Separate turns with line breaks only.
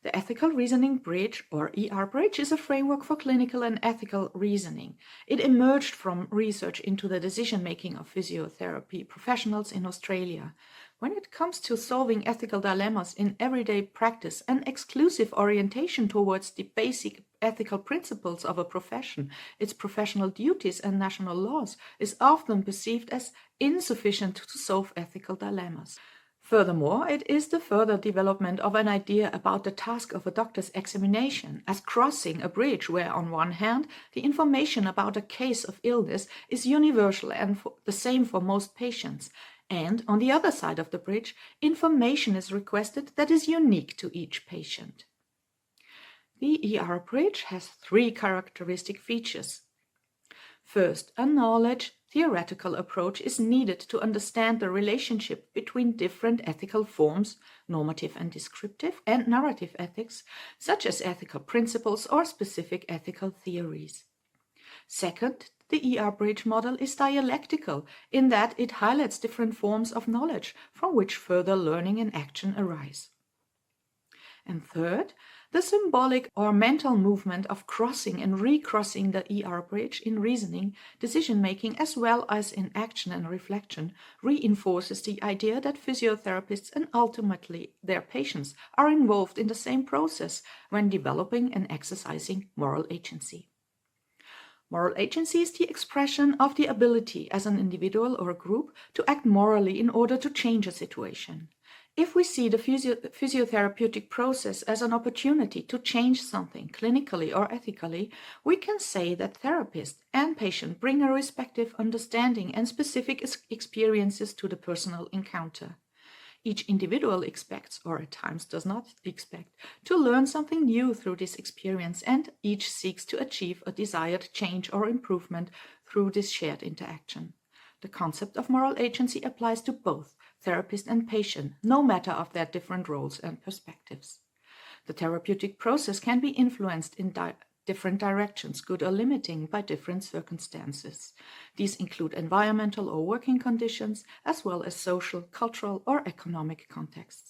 The Ethical Reasoning Bridge, or ER Bridge, is a framework for clinical and ethical reasoning. It emerged from research into the decision-making of physiotherapy professionals in Australia. When it comes to solving ethical dilemmas in everyday practice, an exclusive orientation towards the basic ethical principles of a profession, its professional duties and national laws, is often perceived as insufficient to solve ethical dilemmas. Furthermore, it is the further development of an idea about the task of a doctor's examination as crossing a bridge where, on one hand, the information about a case of illness is universal and the same for most patients, and on the other side of the bridge, information is requested that is unique to each patient. The ER bridge has three characteristic features. First, a knowledge theoretical approach is needed to understand the relationship between different ethical forms, normative and descriptive, and narrative ethics, such as ethical principles or specific ethical theories. Second, the ER bridge model is dialectical in that it highlights different forms of knowledge from which further learning and action arise. And third, the symbolic or mental movement of crossing and recrossing the ER bridge in reasoning, decision-making, as well as in action and reflection, reinforces the idea that physiotherapists and ultimately their patients are involved in the same process when developing and exercising moral agency. Moral agency is the expression of the ability as an individual or a group to act morally in order to change a situation. If we see the physiotherapeutic process as an opportunity to change something clinically or ethically, we can say that therapist and patient bring a respective understanding and specific experiences to the personal encounter. Each individual expects, or at times does not expect, to learn something new through this experience, and each seeks to achieve a desired change or improvement through this shared interaction. The concept of moral agency applies to both therapist and patient, no matter of their different roles and perspectives. The therapeutic process can be influenced in different directions, good or limiting, by different circumstances. These include environmental or working conditions, as well as social, cultural, or economic contexts.